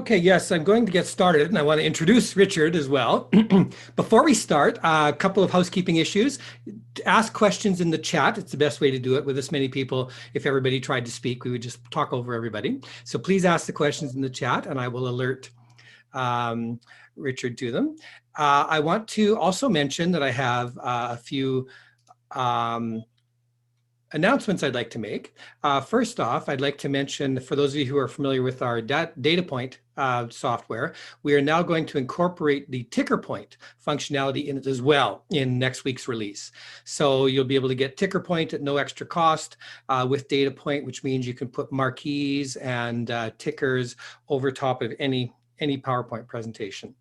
Okay, yes, I'm going to get started, and I want to introduce Richard as well. Before we start, a couple of housekeeping issues. Ask questions in the chat. It's the best way to do it with this many people. If everybody tried to speak, we would just talk over everybody. So please ask the questions in the chat, and I will alert Richard to them. I want to also mention that I have a few announcements I'd like to make. First off, I'd like to mention, for those of you who are familiar with our DataPoint software, we are now going to incorporate the ticker point functionality in it as well in next week's release. So you'll be able to get ticker point at no extra cost with DataPoint, which means you can put marquees and tickers over top of any PowerPoint presentation.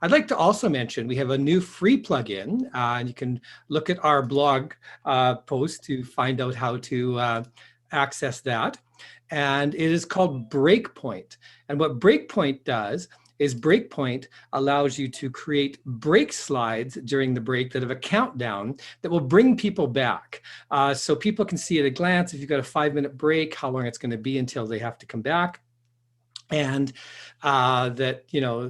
I'd like to also mention we have a new free plugin, and you can look at our blog post to find out how to access that. And it is called Breakpoint. And what Breakpoint does is Breakpoint allows you to create break slides during the break that have a countdown that will bring people back. So people can see at a glance if you've got a 5-minute break, how long it's going to be until they have to come back. And that, you know,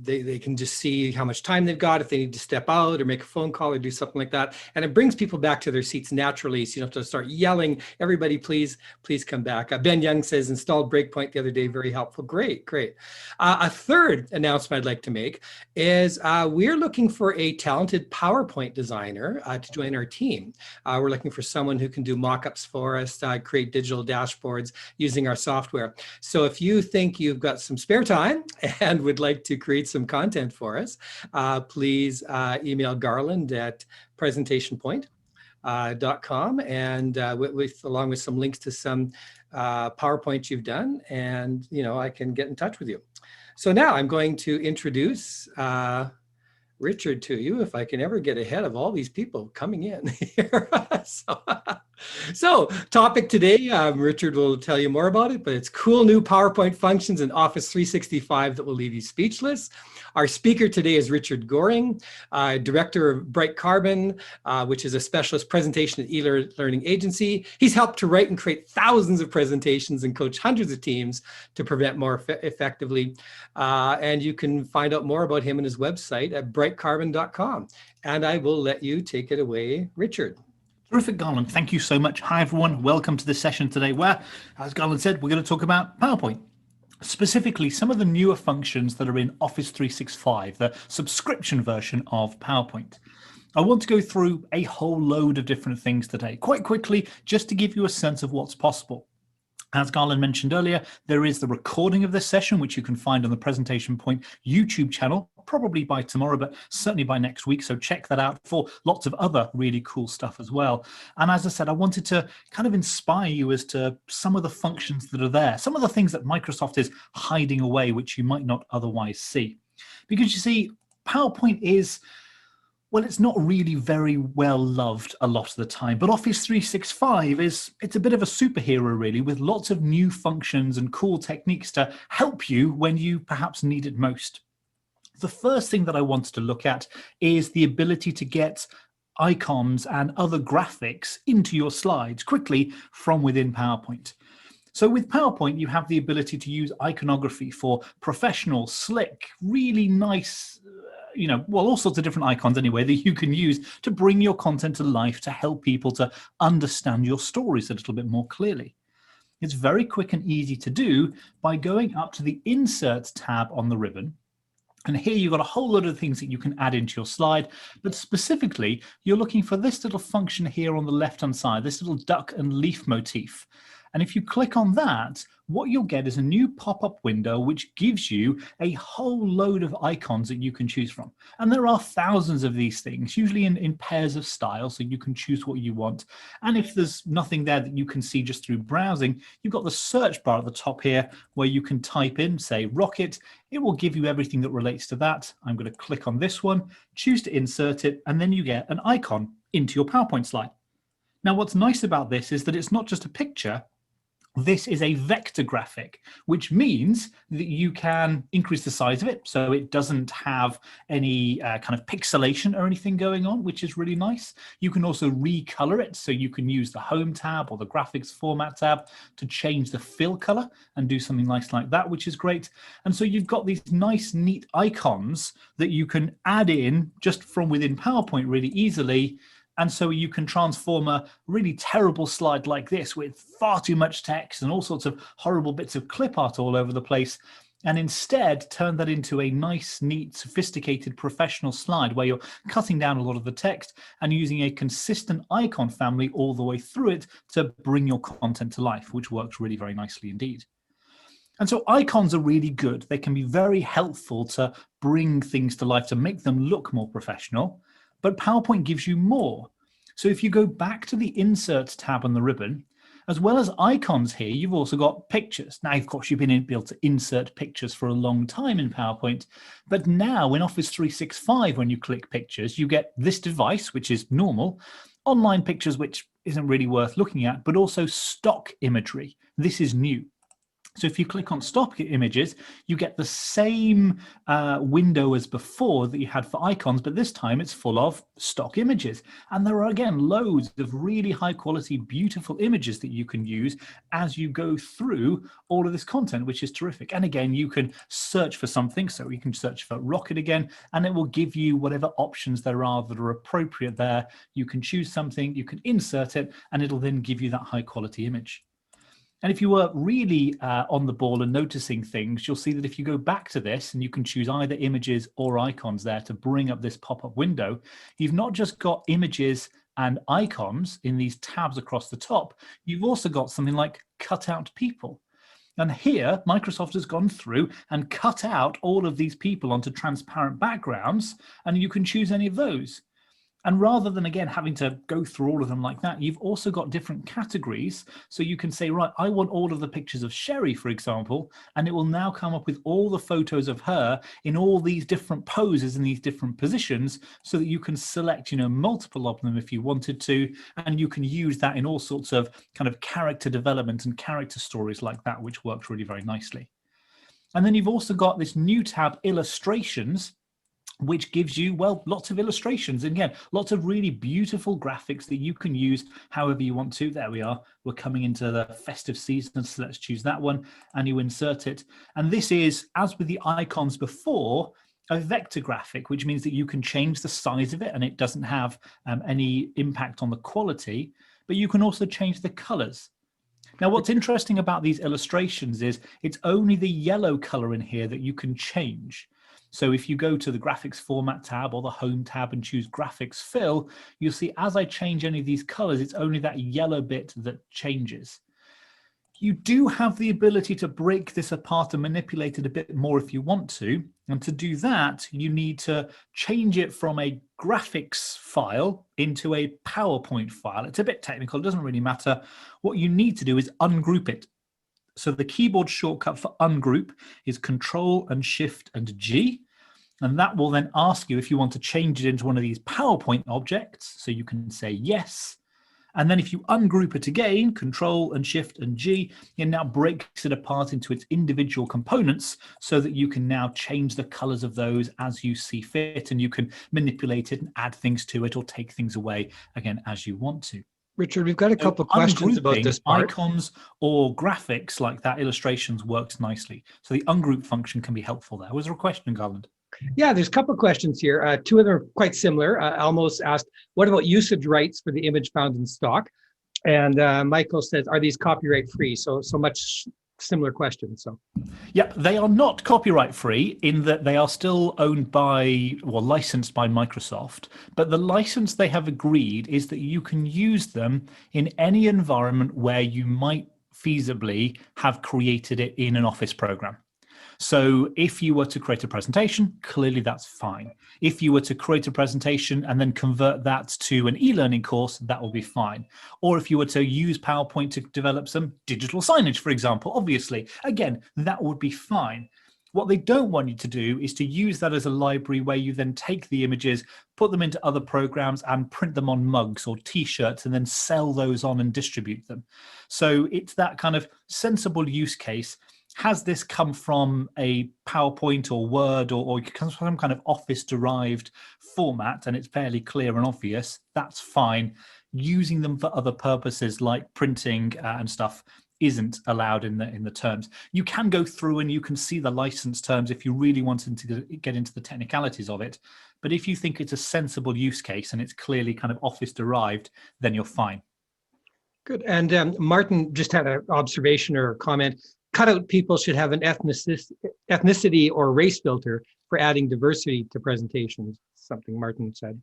they can just see how much time they've got if they need to step out or make a phone call or do something like that. And it brings people back to their seats naturally. So you don't have to start yelling, everybody, please come back. Ben Young says, installed Breakpoint the other day, very helpful. Great, great. A third announcement I'd like to make is we're looking for a talented PowerPoint designer to join our team. We're looking for someone who can do mock-ups for us, create digital dashboards using our software. So if you think you've got some spare time and would like to create some content for us, please email Garland at PresentationPoint.com and along with some links to some PowerPoint you've done, and I can get in touch with you. So now I'm going to introduce Richard to you, if I can ever get ahead of all these people coming in here. So topic today, Richard will tell you more about it, but it's cool new PowerPoint functions in Office 365 that will leave you speechless. Our speaker today is Richard Goring, director of Bright Carbon, which is a specialist presentation and eLearning agency. He's helped to write and create thousands of presentations and coach hundreds of teams to prevent more effectively. And you can find out more about him and his website at brightcarbon.com. And I will let you take it away, Richard. Terrific, Garland. Thank you so much. Hi, everyone. Welcome to this session today where, as Garland said, we're going to talk about PowerPoint. Specifically, some of the newer functions that are in Office 365, the subscription version of PowerPoint. I want to go through a whole load of different things today, quite quickly, just to give you a sense of what's possible. As Garland mentioned earlier, there is the recording of this session, which you can find on the PresentationPoint YouTube channel, probably by tomorrow, but certainly by next week. So check that out for lots of other really cool stuff as well. And as I said, I wanted to kind of inspire you as to some of the functions that are there, some of the things that Microsoft is hiding away, which you might not otherwise see. Because you see, PowerPoint is, well, it's not really very well loved a lot of the time, but Office 365 it's a bit of a superhero really, with lots of new functions and cool techniques to help you when you perhaps need it most. The first thing that I wanted to look at is the ability to get icons and other graphics into your slides quickly from within PowerPoint. So with PowerPoint, you have the ability to use iconography for professional, slick, really nice, well, all sorts of different icons anyway that you can use to bring your content to life, to help people to understand your stories a little bit more clearly. It's very quick and easy to do by going up to the Insert tab on the ribbon. And here you've got a whole lot of things that you can add into your slide, but specifically, you're looking for this little function here on the left-hand side, this little duck and leaf motif. And if you click on that, what you'll get is a new pop-up window which gives you a whole load of icons that you can choose from. And there are thousands of these things, usually in pairs of styles, so you can choose what you want. And if there's nothing there that you can see just through browsing, you've got the search bar at the top here where you can type in, say, rocket. It will give you everything that relates to that. I'm going to click on this one, choose to insert it, and then you get an icon into your PowerPoint slide. Now, what's nice about this is that it's not just a picture This is a vector graphic, which means that you can increase the size of it so it doesn't have any kind of pixelation or anything going on, which is really nice. You can also recolor it, so you can use the Home tab or the Graphics Format tab to change the fill color and do something nice like that, which is great. And so you've got these nice, neat icons that you can add in just from within PowerPoint really easily. And so you can transform a really terrible slide like this with far too much text and all sorts of horrible bits of clip art all over the place, and instead turn that into a nice, neat, sophisticated professional slide where you're cutting down a lot of the text and using a consistent icon family all the way through it to bring your content to life, which works really very nicely indeed. And so icons are really good. They can be very helpful to bring things to life, to make them look more professional. But PowerPoint gives you more. So if you go back to the Insert tab on the ribbon, as well as icons here, you've also got pictures. Now, of course, you've been able to insert pictures for a long time in PowerPoint, but now in Office 365, when you click pictures, you get this device, which is normal, online pictures, which isn't really worth looking at, but also stock imagery. This is new. So if you click on stock images, you get the same window as before that you had for icons, but this time it's full of stock images. And there are, again, loads of really high quality, beautiful images that you can use as you go through all of this content, which is terrific. And again, you can search for something. So you can search for rocket again, and it will give you whatever options there are that are appropriate there. You can choose something, you can insert it, and it'll then give you that high quality image. And if you were really on the ball and noticing things, you'll see that if you go back to this and you can choose either images or icons there to bring up this pop-up window, you've not just got images and icons in these tabs across the top, you've also got something like cut out people. And here, Microsoft has gone through and cut out all of these people onto transparent backgrounds, and you can choose any of those. And rather than, again, having to go through all of them like that, you've also got different categories. So you can say, right, I want all of the pictures of Sherry, for example, and it will now come up with all the photos of her in all these different poses in these different positions, so that you can select, multiple of them if you wanted to, and you can use that in all sorts of kind of character development and character stories like that, which works really very nicely. And then you've also got this new tab, Illustrations, which gives you, well, lots of illustrations. And again, lots of really beautiful graphics that you can use however you want to. There we are. We're coming into the festive season, so let's choose that one, and you insert it. And this is, as with the icons before, a vector graphic, which means that you can change the size of it and it doesn't have any impact on the quality, but you can also change the colors. Now, what's interesting about these illustrations is it's only the yellow color in here that you can change. So if you go to the Graphics Format tab or the Home tab and choose Graphics Fill, you'll see as I change any of these colors, it's only that yellow bit that changes. You do have the ability to break this apart and manipulate it a bit more if you want to. And to do that, you need to change it from a graphics file into a PowerPoint file. It's a bit technical, it doesn't really matter. What you need to do is ungroup it. So the keyboard shortcut for ungroup is Control and Shift and G. And that will then ask you if you want to change it into one of these PowerPoint objects. So you can say yes. And then if you ungroup it again, Control and Shift and G, it now breaks it apart into its individual components so that you can now change the colors of those as you see fit, and you can manipulate it and add things to it or take things away, again, as you want to. Richard, we've got a couple of questions about this part. Icons or graphics like that, illustrations works nicely. So the ungroup function can be helpful there. Was there a question, Garland? Yeah, there's a couple of questions here. Two of them are quite similar. Elmo's asked, what about usage rights for the image found in stock? And Michael says, are these copyright free? So much similar questions. So, yep, they are not copyright free in that they are still owned by, or licensed by Microsoft. But the license they have agreed is that you can use them in any environment where you might feasibly have created it in an Office program. So if you were to create a presentation, clearly that's fine. If you were to create a presentation and then convert that to an e-learning course, that will be fine. Or if you were to use PowerPoint to develop some digital signage, for example, obviously, again, that would be fine. What they don't want you to do is to use that as a library where you then take the images, put them into other programs and print them on mugs or t-shirts and then sell those on and distribute them. So it's that kind of sensible use case. Has this come from a PowerPoint or Word or some kind of Office-derived format and it's fairly clear and obvious? That's fine. Using them for other purposes like printing and stuff isn't allowed in the terms. You can go through and you can see the license terms if you really wanted to get into the technicalities of it. But if you think it's a sensible use case and it's clearly kind of Office derived, then you're fine. Good. And Martin just had an observation or comment. Cutout people should have an ethnicity or race filter for adding diversity to presentations, something Martin said.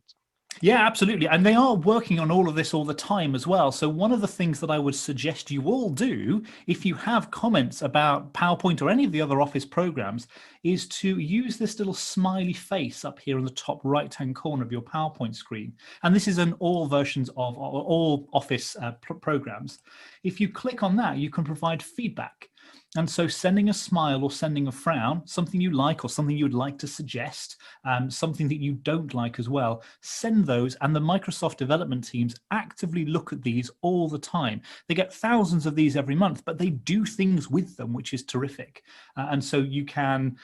Yeah, absolutely. And they are working on all of this all the time as well. So one of the things that I would suggest you all do, if you have comments about PowerPoint or any of the other Office programs, is to use this little smiley face up here in the top right-hand corner of your PowerPoint screen. And this is in all versions of all Office programs. If you click on that, you can provide feedback. And so sending a smile or sending a frown, something you like or something you would like to suggest, something that you don't like as well, send those, and the Microsoft development teams actively look at these all the time. They get thousands of these every month, but they do things with them, which is terrific. And so you can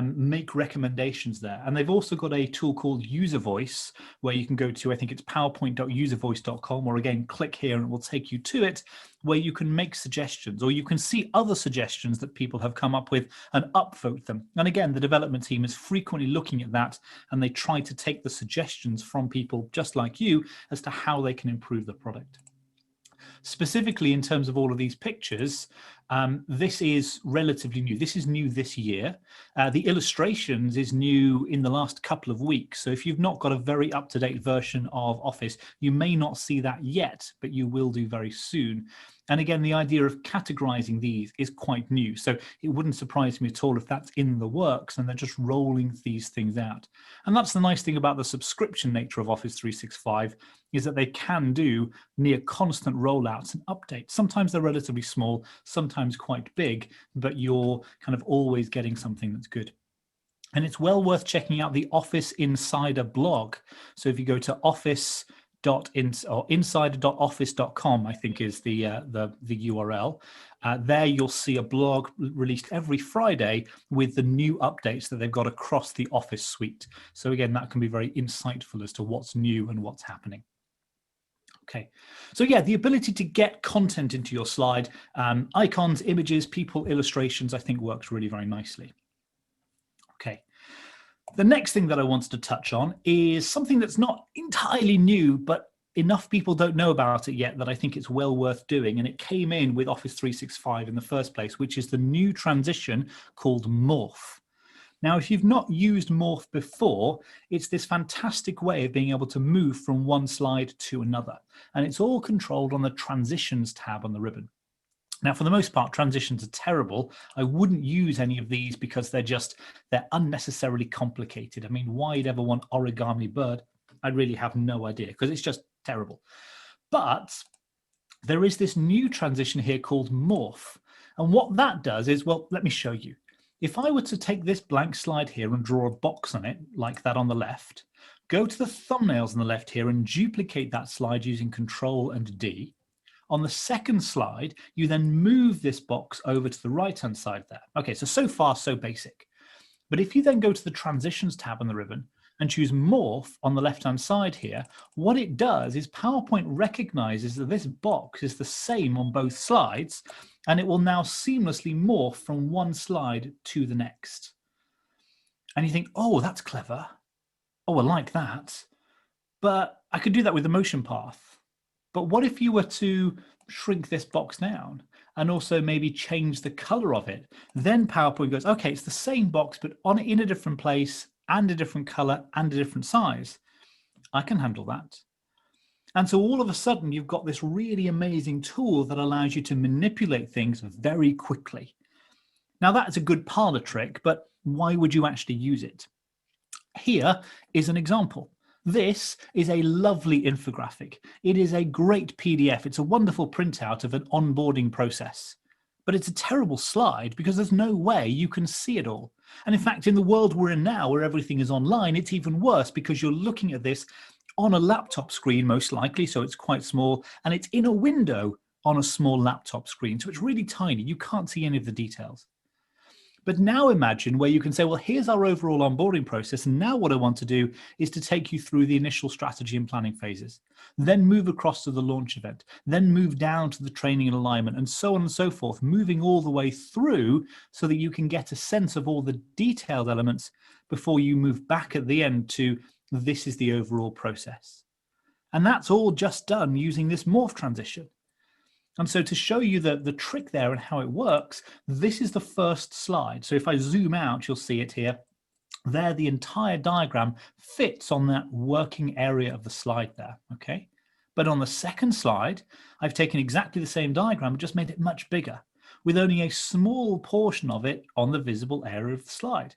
make recommendations there. And they've also got a tool called User Voice, where you can go to, I think it's powerpoint.uservoice.com, or again, click here and it will take you to it, where you can make suggestions, or you can see other suggestions that people have come up with and upvote them. And again, the development team is frequently looking at that, and they try to take the suggestions from people just like you as to how they can improve the product. Specifically in terms of all of these pictures, this is relatively new. This is new this year. The illustrations is new in the last couple of weeks. So if you've not got a very up-to-date version of Office, you may not see that yet, but you will do very soon. And again, the idea of categorizing these is quite new. So it wouldn't surprise me at all if that's in the works and they're just rolling these things out. And that's the nice thing about the subscription nature of Office 365, is that they can do near constant rollouts and updates. Sometimes they're relatively small, sometimes quite big, but you're kind of always getting something that's good. And it's well worth checking out the Office Insider blog. So if you go to insider.office.com, I think is the URL. There you'll see a blog released every Friday with the new updates that they've got across the Office suite. So again, that can be very insightful as to what's new and what's happening. Okay, so yeah, the ability to get content into your slide, icons, images, people, illustrations, I think works really very nicely. Okay. The next thing that I wanted to touch on is something that's not entirely new, but enough people don't know about it yet that I think it's well worth doing. And it came in with Office 365 in the first place, which is the new transition called Morph. Now, if you've not used Morph before, it's this fantastic way of being able to move from one slide to another. And it's all controlled on the Transitions tab on the ribbon. Now, for the most part, transitions are terrible. I wouldn't use any of these because they're unnecessarily complicated. I mean, why you'd ever want origami bird, I really have no idea, because it's just terrible. But there is this new transition here called Morph. And what that does is, well, let me show you. If I were to take this blank slide here and draw a box on it, like that on the left, go to the thumbnails on the left here and duplicate that slide using Control and D. On the second slide, you then move this box over to the right-hand side there. Okay, so far, so basic. But if you then go to the Transitions tab on the ribbon and choose Morph on the left-hand side here, what it does is PowerPoint recognizes that this box is the same on both slides, and it will now seamlessly morph from one slide to the next. And you think, oh, that's clever. Oh, I like that. But I could do that with the motion path. But what if you were to shrink this box down and also maybe change the color of it? Then PowerPoint goes, okay, it's the same box, but in a different place and a different color and a different size. I can handle that. And so all of a sudden, you've got this really amazing tool that allows you to manipulate things very quickly. Now, that's a good parlor trick, but why would you actually use it? Here is an example. This is a lovely infographic. It is a great PDF. It's a wonderful printout of an onboarding process. But it's a terrible slide because there's no way you can see it all. And in fact, in the world we're in now, where everything is online, it's even worse because you're looking at this on a laptop screen, most likely, so it's quite small, and it's in a window on a small laptop screen, so it's really tiny. You can't see any of the details. But now imagine where you can say, well, here's our overall onboarding process, and now what I want to do is to take you through the initial strategy and planning phases, then move across to the launch event, then move down to the training and alignment, and so on and so forth, moving all the way through so that you can get a sense of all the detailed elements before you move back at the end to this is the overall process. And that's all just done using this morph transition. And so to show you the trick there and how it works, this is the first slide. So if I zoom out, you'll see it here. There, the entire diagram fits on that working area of the slide there, okay? But on the second slide, I've taken exactly the same diagram, just made it much bigger, with only a small portion of it on the visible area of the slide.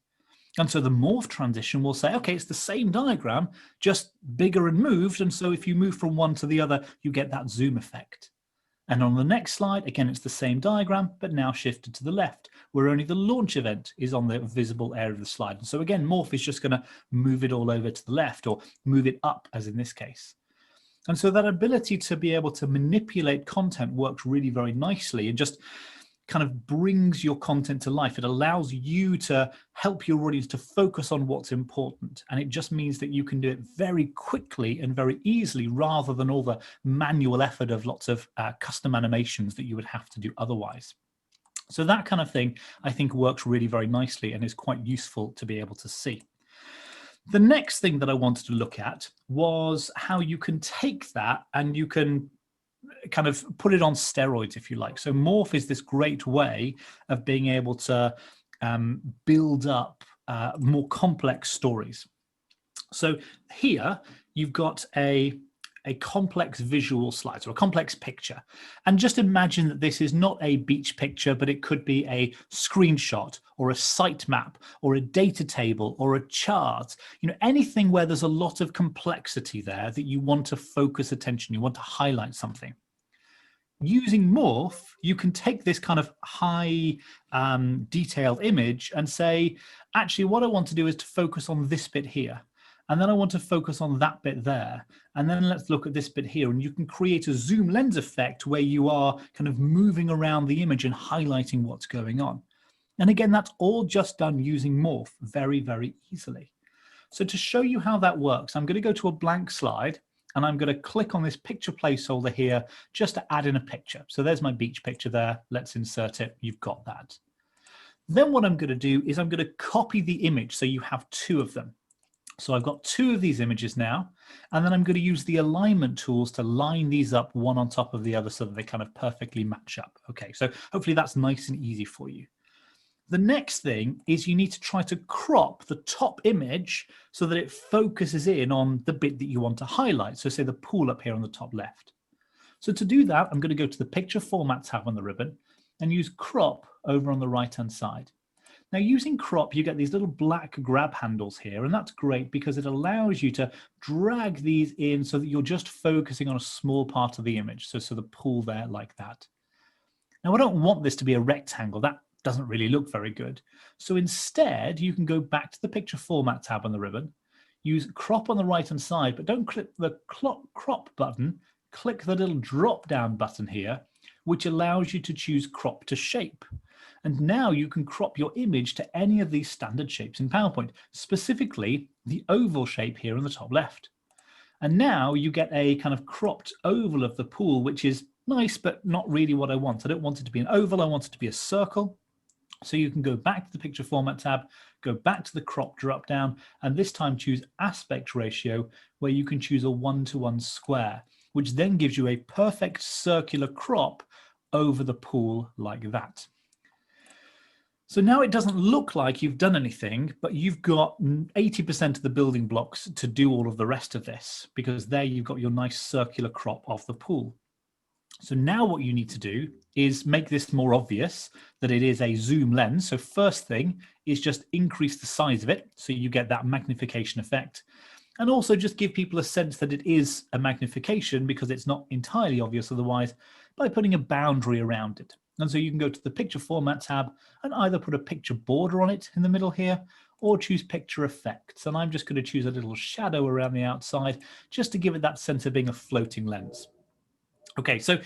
And so the morph transition will say, okay, it's the same diagram, just bigger and moved. And so if you move from one to the other, you get that zoom effect. And on the next slide, again, it's the same diagram, but now shifted to the left, where only the launch event is on the visible area of the slide. And so again, morph is just going to move it all over to the left, or move it up, as in this case. And so that ability to be able to manipulate content works really very nicely and just kind of brings your content to life. It allows you to help your audience to focus on what's important. And it just means that you can do it very quickly and very easily, rather than all the manual effort of lots of custom animations that you would have to do otherwise. So that kind of thing, I think, works really very nicely and is quite useful to be able to see. The next thing that I wanted to look at was how you can take that and you can kind of put it on steroids, if you like. So morph is this great way of being able to build up more complex stories. So here you've got a complex visual slide, so a complex picture. And just imagine that this is not a beach picture, but it could be a screenshot or a site map or a data table or a chart, anything where there's a lot of complexity there that you want to focus attention, you want to highlight something. Using morph, you can take this kind of high detailed image and say, actually, what I want to do is to focus on this bit here. And then I want to focus on that bit there. And then let's look at this bit here. And you can create a zoom lens effect where you are kind of moving around the image and highlighting what's going on. And again, that's all just done using morph very, very easily. So to show you how that works, I'm going to go to a blank slide. And I'm going to click on this picture placeholder here just to add in a picture. So there's my beach picture there. Let's insert it. You've got that. Then what I'm going to do is I'm going to copy the image so you have two of them. So I've got two of these images now, and then I'm going to use the alignment tools to line these up one on top of the other so that they kind of perfectly match up. Okay, so hopefully that's nice and easy for you. The next thing is you need to try to crop the top image so that it focuses in on the bit that you want to highlight. So say the pool up here on the top left. So to do that, I'm going to go to the picture format tab on the ribbon and use crop over on the right-hand side. Now using crop, you get these little black grab handles here, and that's great because it allows you to drag these in so that you're just focusing on a small part of the image. So the pool there like that. Now I don't want this to be a rectangle. That doesn't really look very good. So instead, you can go back to the picture format tab on the ribbon, use crop on the right-hand side, but don't click the crop button, click the little drop-down button here, which allows you to choose crop to shape. And now you can crop your image to any of these standard shapes in PowerPoint, specifically the oval shape here on the top left. And now you get a kind of cropped oval of the pool, which is nice, but not really what I want. I don't want it to be an oval, I want it to be a circle. So you can go back to the picture format tab, go back to the crop drop down, and this time choose aspect ratio, where you can choose a 1:1 square, which then gives you a perfect circular crop over the pool like that. So now it doesn't look like you've done anything, but you've got 80% of the building blocks to do all of the rest of this, because there you've got your nice circular crop of the pool. So now what you need to do is make this more obvious that it is a zoom lens. So first thing is just increase the size of it so you get that magnification effect. And also just give people a sense that it is a magnification because it's not entirely obvious otherwise, by putting a boundary around it. And so you can go to the picture format tab and either put a picture border on it in the middle here, or choose picture effects. And I'm just going to choose a little shadow around the outside just to give it that sense of being a floating lens. Okay, so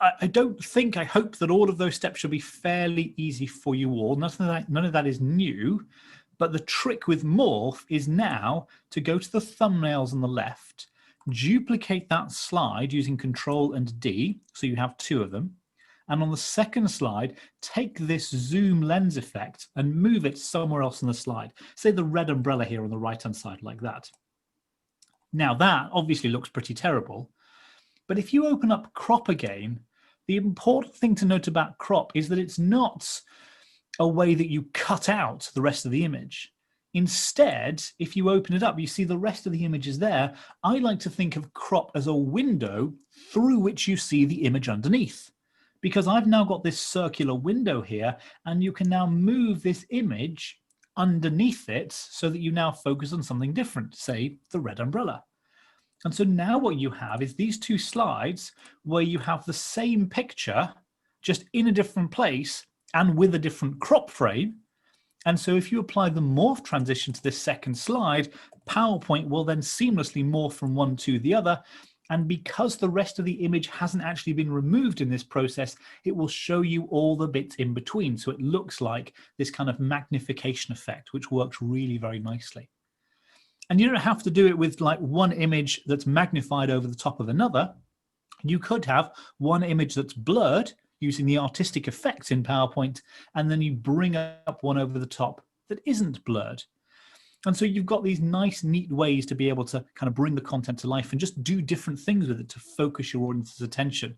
I don't think, I hope that all of those steps should be fairly easy for you all. None of that is new, but the trick with Morph is now to go to the thumbnails on the left, duplicate that slide using Control and D, so you have 2 of them. And on the second slide, take this zoom lens effect and move it somewhere else on the slide. Say the red umbrella here on the right-hand side like that. Now that obviously looks pretty terrible, but if you open up crop again, the important thing to note about crop is that it's not a way that you cut out the rest of the image. Instead, if you open it up, you see the rest of the image is there. I like to think of crop as a window through which you see the image underneath. Because I've now got this circular window here, and you can now move this image underneath it so that you now focus on something different, say the red umbrella. And so now what you have is these 2 slides where you have the same picture, just in a different place and with a different crop frame. And so if you apply the morph transition to this second slide, PowerPoint will then seamlessly morph from one to the other. And because the rest of the image hasn't actually been removed in this process, it will show you all the bits in between. So it looks like this kind of magnification effect, which works really very nicely. And you don't have to do it with like one image that's magnified over the top of another. You could have one image that's blurred using the artistic effects in PowerPoint, and then you bring up one over the top that isn't blurred. And so you've got these nice, neat ways to be able to kind of bring the content to life and just do different things with it to focus your audience's attention.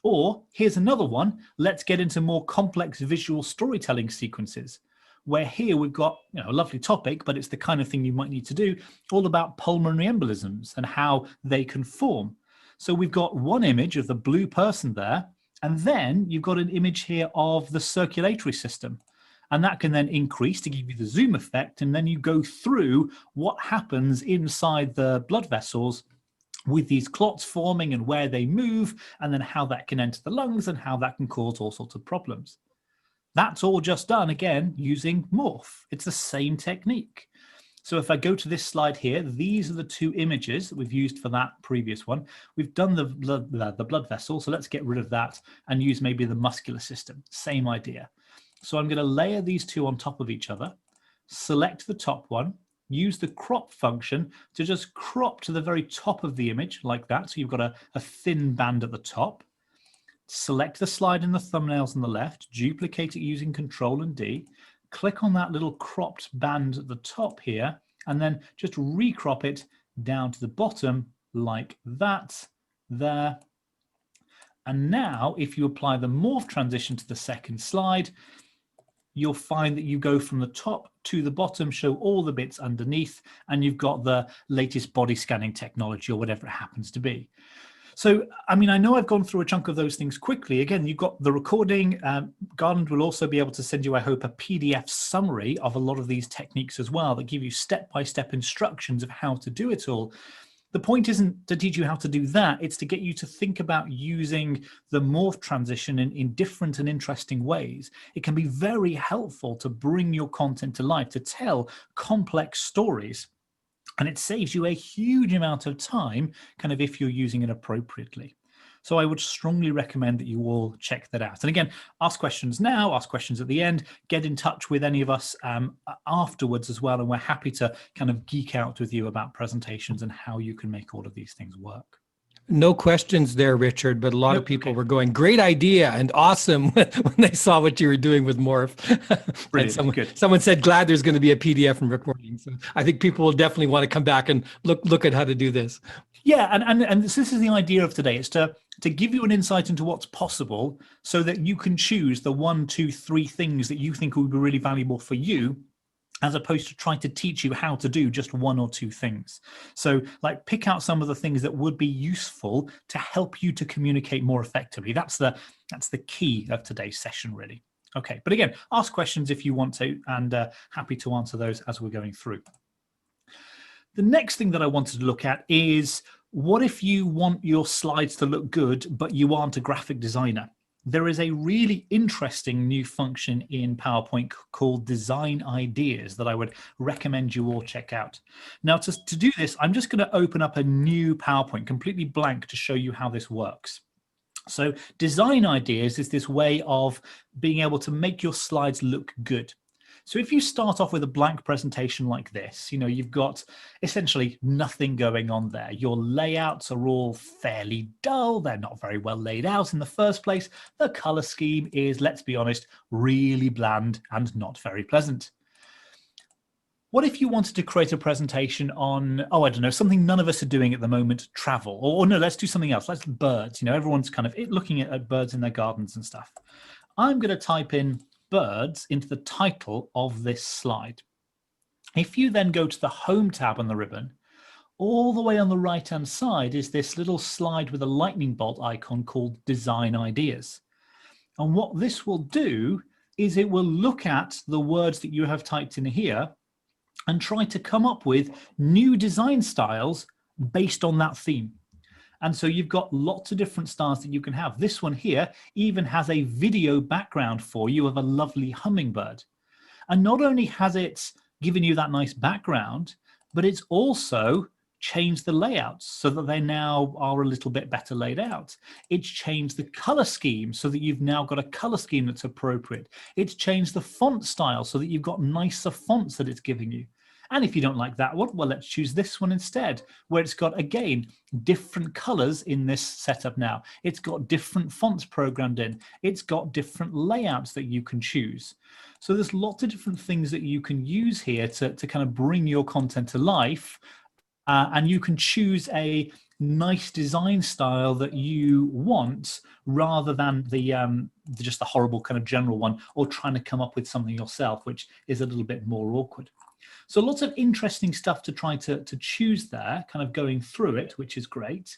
Or here's another one. Let's get into more complex visual storytelling sequences, where here we've got a lovely topic, but it's the kind of thing you might need to do, all about pulmonary embolisms and how they can form. So we've got one image of the blue person there, and then you've got an image here of the circulatory system. And that can then increase to give you the zoom effect. And then you go through what happens inside the blood vessels with these clots forming and where they move, and then how that can enter the lungs and how that can cause all sorts of problems. That's all just done, again, using Morph. It's the same technique. So if I go to this slide here, these are the 2 images that we've used for that previous one. We've done the blood vessel, so let's get rid of that and use maybe the muscular system. Same idea. So I'm going to layer these 2 on top of each other, select the top one, use the crop function to just crop to the very top of the image like that. So you've got a thin band at the top. Select the slide in the thumbnails on the left, duplicate it using Control and D, click on that little cropped band at the top here, and then just recrop it down to the bottom like that, there. And now if you apply the morph transition to the second slide, you'll find that you go from the top to the bottom, show all the bits underneath, and you've got the latest body scanning technology or whatever it happens to be. So, I mean, I know I've gone through a chunk of those things quickly. Again, you've got the recording. Garland will also be able to send you, I hope, a PDF summary of a lot of these techniques as well that give you step-by-step instructions of how to do it all. The point isn't to teach you how to do that. It's to get you to think about using the morph transition in different and interesting ways. It can be very helpful to bring your content to life, to tell complex stories. And it saves you a huge amount of time, kind of if you're using it appropriately. So I would strongly recommend that you all check that out. And again, ask questions now, ask questions at the end, get in touch with any of us afterwards as well. And we're happy to kind of geek out with you about presentations and how you can make all of these things work. No questions there, Richard, but a lot of people were going, great idea and awesome when they saw what you were doing with Morph. Brilliant, someone said, glad there's going to be a PDF and recording. So I think people will definitely want to come back and look at how to do this. Yeah, and this is the idea of today, is to give you an insight into what's possible so that you can choose the 1, 2, 3 things that you think will be really valuable for you, as opposed to trying to teach you how to do just 1 or 2 things. So like pick out some of the things that would be useful to help you to communicate more effectively. That's the key of today's session, really. Okay, but again, ask questions if you want to, and happy to answer those as we're going through. The next thing that I wanted to look at is, what if you want your slides to look good, but you aren't a graphic designer? there is a really interesting new function in PowerPoint called Design Ideas that I would recommend you all check out. Now, to do this, I'm just going to open up a new PowerPoint, completely blank, to show you how this works. So Design Ideas is this way of being able to make your slides look good. So if you start off with a blank presentation like this, you know, you've got essentially nothing going on there. Your layouts are all fairly dull. They're not very well laid out in the first place. The color scheme is, let's be honest, really bland and not very pleasant. What if you wanted to create a presentation on, oh, I don't know, something none of us are doing at the moment, travel, or no, let's do something else. Let's birds. You know, everyone's kind of looking at birds in their gardens and stuff. I'm going to type in birds into the title of this slide. If you then go to the Home tab on the ribbon, all the way on the right-hand side is this little slide with a lightning bolt icon called Design Ideas. And what this will do is it will look at the words that you have typed in here and try to come up with new design styles based on that theme. And so you've got lots of different styles that you can have. This one here even has a video background for you of a lovely hummingbird. And not only has it given you that nice background, but it's also changed the layouts so that they now are a little bit better laid out. It's changed the color scheme so that you've now got a color scheme that's appropriate. It's changed the font style so that you've got nicer fonts that it's giving you. And if you don't like that one, well, let's choose this one instead, where it's got, again, different colors in this setup now. It's got different fonts programmed in. It's got different layouts that you can choose. So there's lots of different things that you can use here to kind of bring your content to life. And you can choose a nice design style that you want rather than just the horrible kind of general one, or trying to come up with something yourself, which is a little bit more awkward. So lots of interesting stuff to try to choose there, kind of going through it, which is great.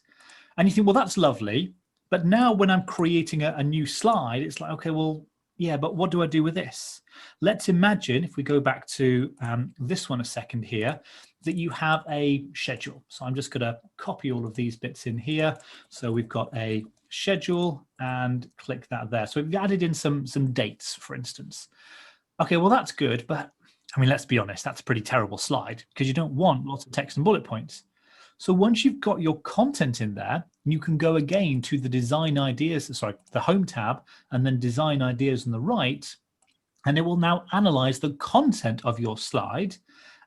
And you think, well, that's lovely. But now when I'm creating a new slide, it's like, okay, well, yeah, but what do I do with this? Let's imagine, if we go back to this one a second here, that you have a schedule. So I'm just going to copy all of these bits in here. So we've got a schedule and click that there. So we've added in some dates, for instance. Okay, well, that's good. But I mean, let's be honest, that's a pretty terrible slide because you don't want lots of text and bullet points. So once you've got your content in there, you can go again to the design ideas, sorry, the home tab, and then design ideas on the right. And it will now analyze the content of your slide.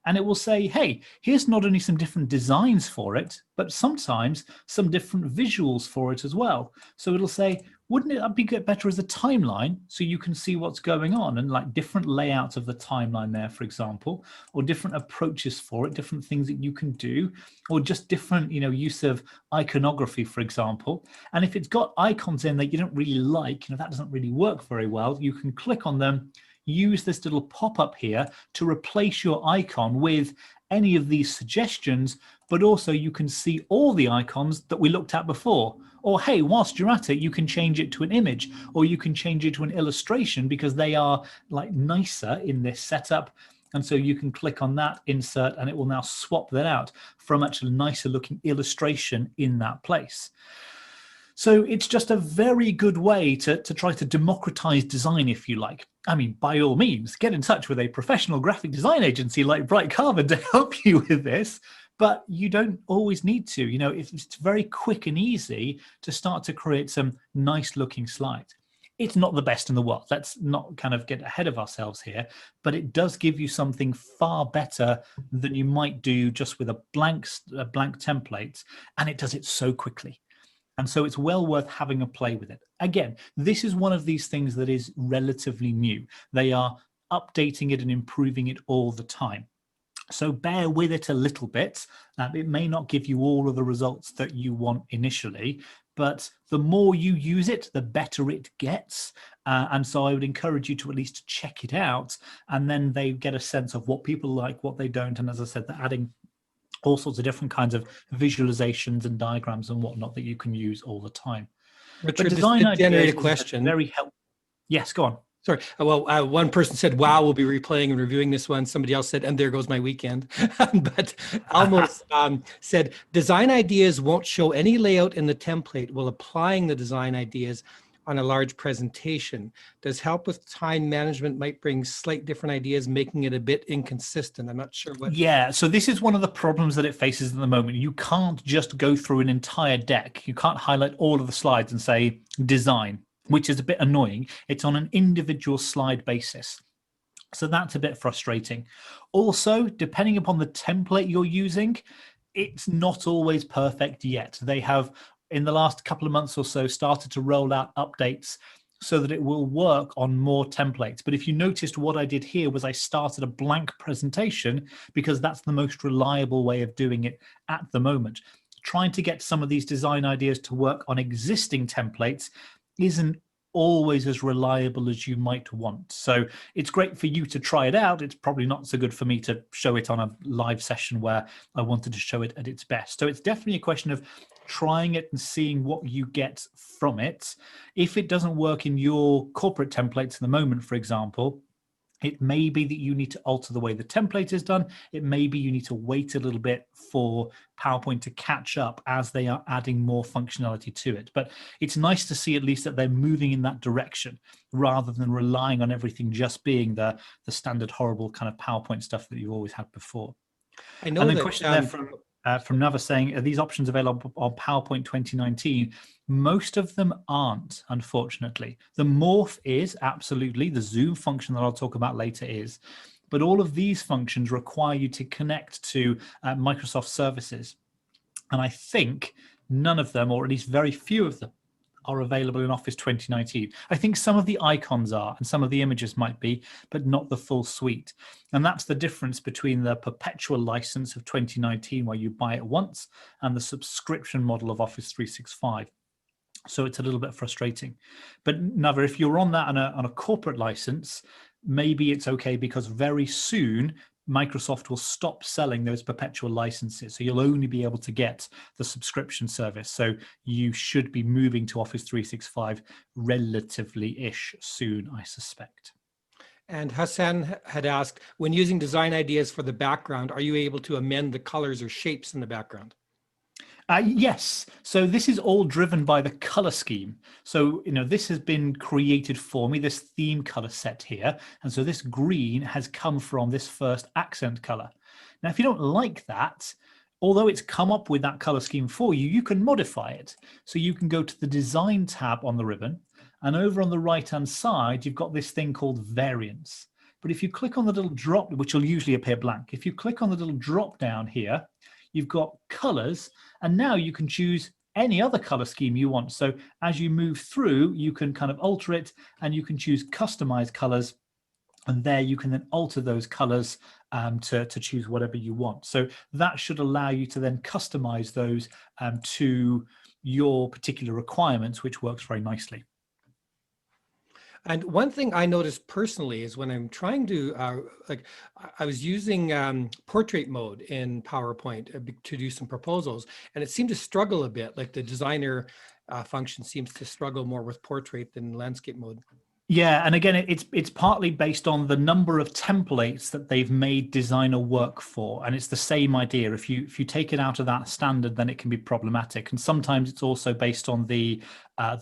And it will say, hey, here's not only some different designs for it, but sometimes some different visuals for it as well. So it'll say, wouldn't it be better as a timeline so you can see what's going on, and like different layouts of the timeline there, for example, or different approaches for it, different things that you can do, or just different, you know, use of iconography, for example. And if it's got icons in that you don't really like, you know, that doesn't really work very well, you can click on them, use this little pop-up here to replace your icon with any of these suggestions, but also you can see all the icons that we looked at before. Or hey, whilst you're at it, you can change it to an image, or you can change it to an illustration because they are like nicer in this setup. And so you can click on that, insert, and it will now swap that out for a much nicer looking illustration in that place. So it's just a very good way to try to democratize design, if you like. I mean, by all means, get in touch with a professional graphic design agency like Bright Carbon to help you with this, but you don't always need to. You know, it's very quick and easy to start to create some nice looking slides. It's not the best in the world. Let's not kind of get ahead of ourselves here, but it does give you something far better than you might do just with a blank template, and it does it so quickly. And so it's well worth having a play with it. Again, this is one of these things that is relatively new. They are updating it and improving it all the time. So bear with it a little bit. It may not give you all of the results that you want initially, but the more you use it, the better it gets. And so I would encourage you to at least check it out, and then they get a sense of what people like, what they don't. And as I said, they're adding all sorts of different kinds of visualizations and diagrams and whatnot that you can use all the time. Richard, but design this generate a ideas question. Very helpful. Yes, go on. Sorry. Well, one person said, wow, we'll be replaying and reviewing this one. Somebody else said, and there goes my weekend. But Almost said, design ideas won't show any layout in the template while applying the design ideas. on a large presentation. Does help with time management might bring slight different ideas, making it a bit inconsistent? I'm not sure what. Yeah, so this is one of the problems that it faces at the moment. You can't just go through an entire deck. You can't highlight all of the slides and say design, which is a bit annoying. It's on an individual slide basis. So that's a bit frustrating. Also, depending upon the template you're using, it's not always perfect yet. They have, in the last couple of months or so, started to roll out updates so that it will work on more templates. But if you noticed, what I did here was I started a blank presentation because that's the most reliable way of doing it at the moment. Trying to get some of these design ideas to work on existing templates isn't always as reliable as you might want. So it's great for you to try it out. It's probably not so good for me to show it on a live session where I wanted to show it at its best. So it's definitely a question of trying it and seeing what you get from it. If it doesn't work in your corporate templates at the moment, for example, it may be that you need to alter the way the template is done. It may be you need to wait a little bit for PowerPoint to catch up as they are adding more functionality to it. But it's nice to see at least that they're moving in that direction rather than relying on everything just being the standard horrible kind of PowerPoint stuff that you've always had before. I know And then that question there from Nava saying, are these options available on PowerPoint 2019? Most of them aren't, unfortunately. The Morph is, absolutely. The Zoom function that I'll talk about later is. But all of these functions require you to connect to Microsoft services. And I think none of them, or at least very few of them, are available in Office 2019. I think some of the icons are and some of the images might be, but not the full suite. And that's the difference between the perpetual license of 2019, where you buy it once, and the subscription model of Office 365. So it's a little bit frustrating. But Nava, if you're on that on a corporate license, maybe it's okay, because very soon Microsoft will stop selling those perpetual licenses. So you'll only be able to get the subscription service. So you should be moving to Office 365 relatively-ish soon, I suspect. And Hassan had asked, when using design ideas for the background, are you able to amend the colors or shapes in the background? Yes. So this is all driven by the color scheme. So, this has been created for me, this theme color set here. And so this green has come from this first accent color. Now, if you don't like that, although it's come up with that color scheme for you, you can modify it. So you can go to the design tab on the ribbon, and over on the right-hand side, you've got this thing called Variance. But if you click on the little drop, which will usually appear blank, if you click on the little drop down here, you've got colors, and now you can choose any other color scheme you want. So as you move through, you can kind of alter it, and you can choose customize colors, and there you can then alter those colors to choose whatever you want. So that should allow you to then customize those to your particular requirements, which works very nicely. And one thing I noticed personally is when I'm trying to, I was using portrait mode in PowerPoint to do some proposals, and it seemed to struggle a bit. Like the designer function seems to struggle more with portrait than landscape mode. Yeah, and again, it's partly based on the number of templates that they've made designer work for, and it's the same idea. If you take it out of that standard, then it can be problematic. And sometimes it's also based on the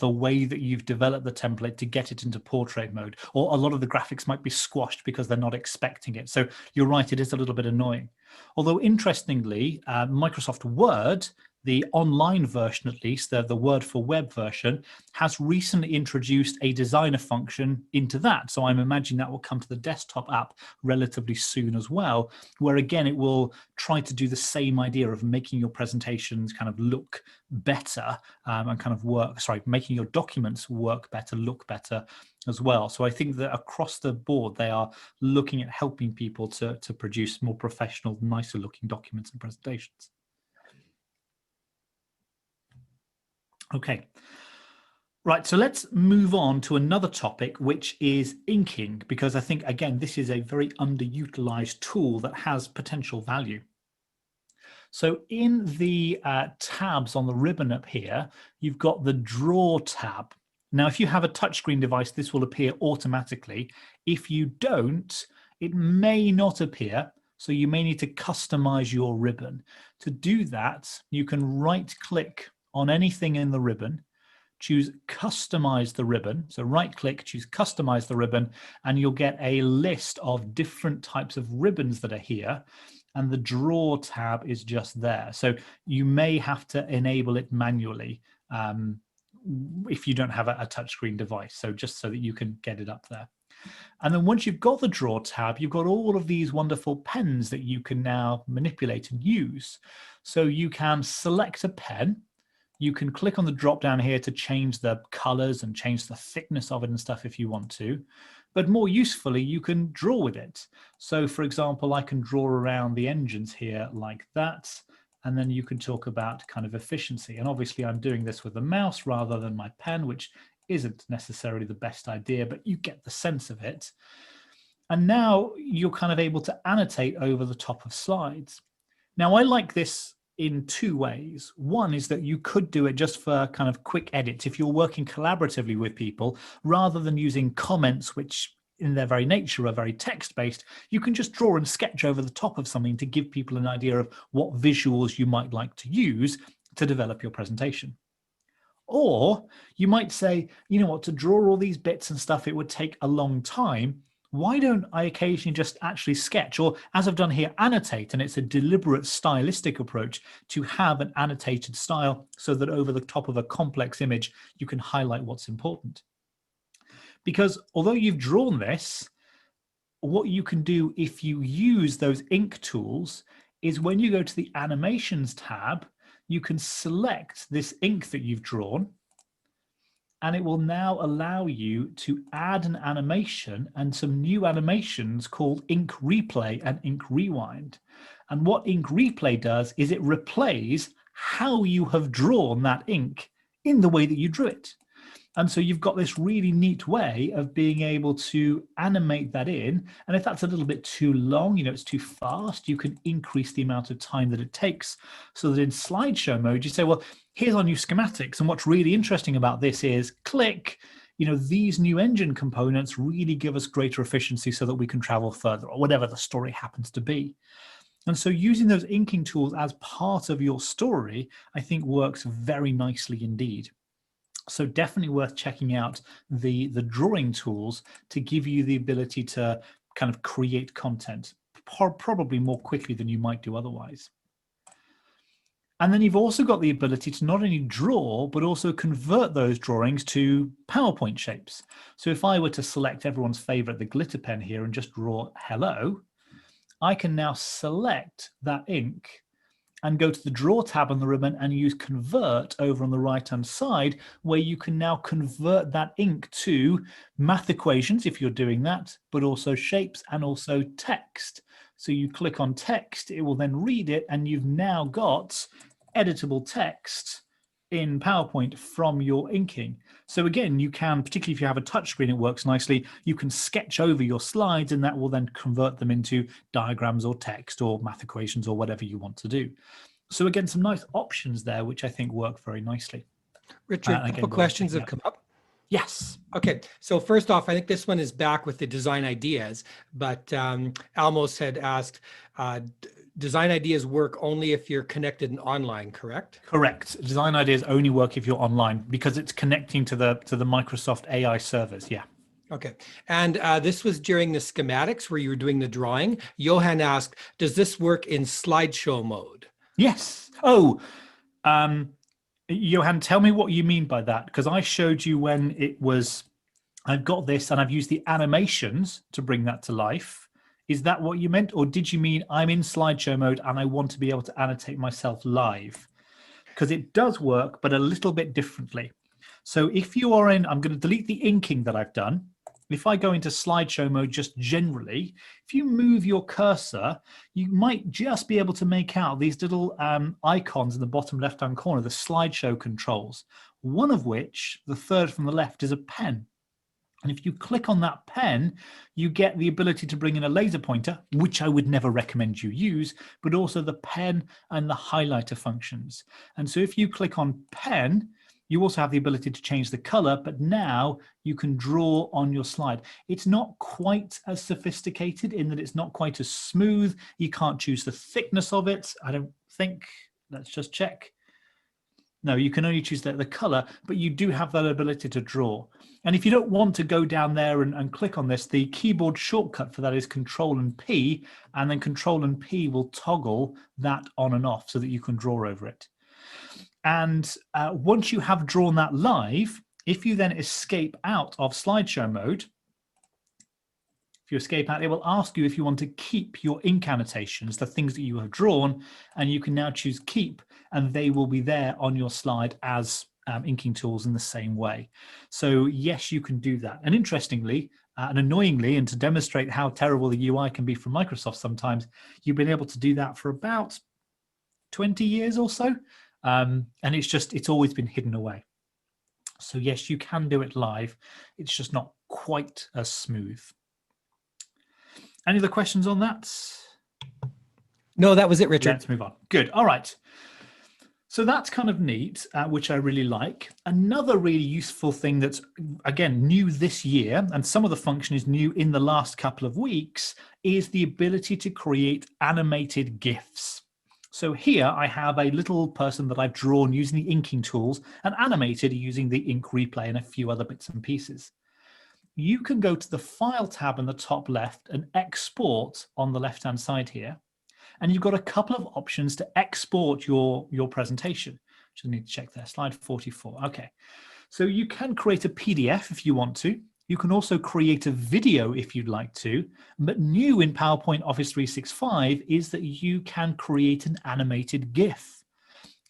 way that you've developed the template to get it into portrait mode, or a lot of the graphics might be squashed because they're not expecting it. So you're right, it is a little bit annoying. Although interestingly, Microsoft Word, the online version at least, the Word for Web version, has recently introduced a designer function into that. So I'm imagining that will come to the desktop app relatively soon as well, where again, it will try to do the same idea of making your presentations kind of look better and kind of making your documents work better, look better as well. So I think that across the board, they are looking at helping people to produce more professional, nicer looking documents and presentations. Okay, right, so let's move on to another topic, which is inking, because I think, again, this is a very underutilized tool that has potential value. So in the tabs on the ribbon up here, you've got the Draw tab. Now, if you have a touchscreen device, this will appear automatically. If you don't, it may not appear, so you may need to customize your ribbon. To do that, you can right-click on anything in the ribbon, choose Customize the ribbon. So right-click, choose Customize the ribbon, and you'll get a list of different types of ribbons that are here. And the Draw tab is just there. So you may have to enable it manually if you don't have a touchscreen device. So just so that you can get it up there. And then once you've got the Draw tab, you've got all of these wonderful pens that you can now manipulate and use. So you can select a pen. You can click on the drop down here to change the colors and change the thickness of it and stuff if you want to. But more usefully, you can draw with it. So for example, I can draw around the engines here like that. And then you can talk about kind of efficiency. And obviously I'm doing this with a mouse rather than my pen, which isn't necessarily the best idea, but you get the sense of it. And now you're kind of able to annotate over the top of slides. Now I like this in two ways. One is that you could do it just for kind of quick edits if you're working collaboratively with people, rather than using comments, which in their very nature are very text-based. You can just draw and sketch over the top of something to give people an idea of what visuals you might like to use to develop your presentation. Or you might say, you know what, to draw all these bits and stuff, it would take a long time. Why don't I occasionally just actually sketch, or as I've done here, annotate? And it's a deliberate stylistic approach to have an annotated style so that over the top of a complex image, you can highlight what's important. Because although you've drawn this, what you can do if you use those ink tools is when you go to the animations tab, you can select this ink that you've drawn, and it will now allow you to add an animation and some new animations called Ink Replay and Ink Rewind. And what Ink Replay does is it replays how you have drawn that ink in the way that you drew it. And so you've got this really neat way of being able to animate that in. And if that's a little bit too long, you know, it's too fast, you can increase the amount of time that it takes, so that in slideshow mode, you say, well, here's our new schematics. And what's really interesting about this is click, you know, these new engine components really give us greater efficiency so that we can travel further, or whatever the story happens to be. And so using those inking tools as part of your story, I think works very nicely indeed. So definitely worth checking out the drawing tools to give you the ability to kind of create content, probably more quickly than you might do otherwise. And then you've also got the ability to not only draw, but also convert those drawings to PowerPoint shapes. So if I were to select everyone's favorite, the glitter pen here, and just draw hello, I can now select that ink and go to the Draw tab on the ribbon and use Convert over on the right-hand side, where you can now convert that ink to math equations, if you're doing that, but also shapes and also text. So you click on text, it will then read it, and you've now got editable text in PowerPoint from your inking. So again, you can, particularly if you have a touchscreen, it works nicely. You can sketch over your slides, and that will then convert them into diagrams or text or math equations or whatever you want to do. So again, some nice options there, which I think work very nicely. Richard, a couple questions have come up. Yes. Okay, so first off, I think this one is back with the design ideas, but Almos had asked, design ideas work only if you're connected and online, correct? Correct. Design ideas only work if you're online, because it's connecting to the Microsoft AI servers. Yeah. Okay, and this was during the schematics where you were doing the drawing. Johan asked, does this work in slideshow mode? Yes. Oh, Johan, tell me what you mean by that, because I showed you when it was, I've got this and I've used the animations to bring that to life. Is that what you meant? Or did you mean I'm in slideshow mode and I want to be able to annotate myself live? Because it does work, but a little bit differently. So if you are in, I'm going to delete the inking that I've done. If I go into slideshow mode just generally, if you move your cursor, you might just be able to make out these little icons in the bottom left-hand corner, the slideshow controls, one of which, the third from the left, is a pen. And if you click on that pen, you get the ability to bring in a laser pointer, which I would never recommend you use, but also the pen and the highlighter functions. And so if you click on pen, you also have the ability to change the color, but now you can draw on your slide. It's not quite as sophisticated in that it's not quite as smooth. You can't choose the thickness of it, I don't think. Let's just check. No, you can only choose the color, but you do have that ability to draw. And if you don't want to go down there and click on this, the keyboard shortcut for that is Control and P, and then Control and P will toggle that on and off so that you can draw over it. And once you have drawn that live, if you then escape out of slideshow mode, if you escape out, it will ask you if you want to keep your ink annotations, the things that you have drawn, and you can now choose keep, and they will be there on your slide as inking tools in the same way. So yes, you can do that. And interestingly, and annoyingly, and to demonstrate how terrible the UI can be from Microsoft sometimes, you've been able to do that for about 20 years or so. And it's always been hidden away. So yes, you can do it live. It's just not quite as smooth. Any other questions on that? No, that was it, Richard. Let's move on. Good. All right. So that's kind of neat, which I really like. Another really useful thing that's, again, new this year, and some of the function is new in the last couple of weeks, is the ability to create animated GIFs. So here I have a little person that I've drawn using the inking tools and animated using the ink replay and a few other bits and pieces. You can go to the File tab in the top left and export on the left-hand side here. And you've got a couple of options to export your presentation. Just need to check there, slide 44. Okay, so you can create a PDF if you want to. You can also create a video if you'd like to. But new in PowerPoint Office 365 is that you can create an animated GIF.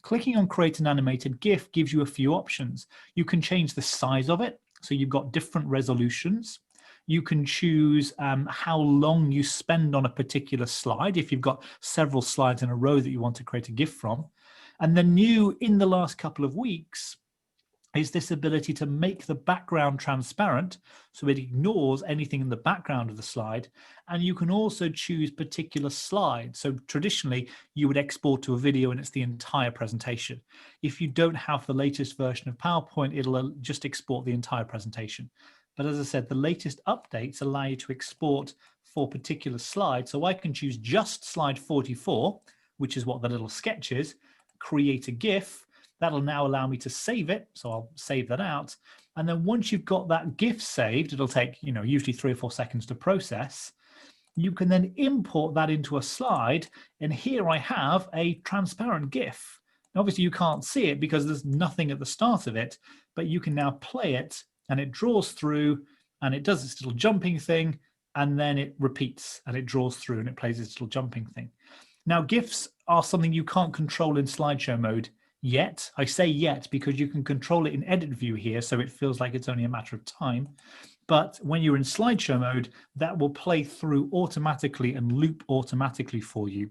Clicking on Create an Animated GIF gives you a few options. You can change the size of it. So you've got different resolutions. You can choose how long you spend on a particular slide, if you've got several slides in a row that you want to create a GIF from. And then new in the last couple of weeks is this ability to make the background transparent, so it ignores anything in the background of the slide. And you can also choose particular slides. So traditionally, you would export to a video and it's the entire presentation. If you don't have the latest version of PowerPoint, it'll just export the entire presentation. But as I said, the latest updates allow you to export for particular slides. So I can choose just slide 44, which is what the little sketch is, create a GIF. That'll now allow me to save it. So I'll save that out. And then once you've got that GIF saved, it'll take, usually 3 or 4 seconds to process. You can then import that into a slide. And here I have a transparent GIF. Now, obviously you can't see it because there's nothing at the start of it, but you can now play it and it draws through and it does this little jumping thing. And then it repeats and it draws through and it plays this little jumping thing. Now, GIFs are something you can't control in slideshow mode yet. I say yet because you can control it in edit view here, so it feels like it's only a matter of time. But when you're in slideshow mode, that will play through automatically and loop automatically for you.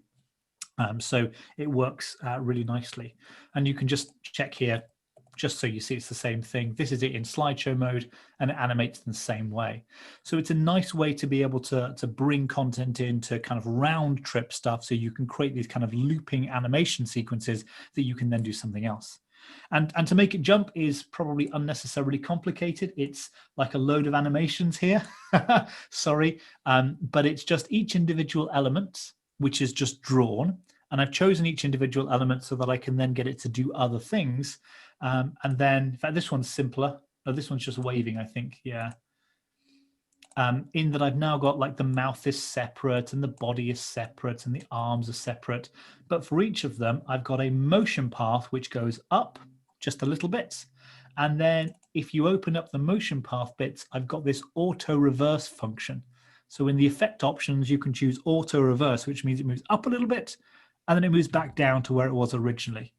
So it works really nicely. And you can just check here, just so you see it's the same thing. This is it in slideshow mode and it animates in the same way. So it's a nice way to be able to bring content into kind of round trip stuff, so you can create these kind of looping animation sequences that you can then do something else. And to make it jump is probably unnecessarily complicated. It's like a load of animations here, sorry, but it's just each individual element, which is just drawn. And I've chosen each individual element so that I can then get it to do other things. And then, in fact, this one's simpler. No, this one's just waving, I think. Yeah. In that I've now got like the mouth is separate and the body is separate and the arms are separate. But for each of them, I've got a motion path which goes up just a little bit. And then if you open up the motion path bits, I've got this auto reverse function. So in the effect options, you can choose auto reverse, which means it moves up a little bit and then it moves back down to where it was originally.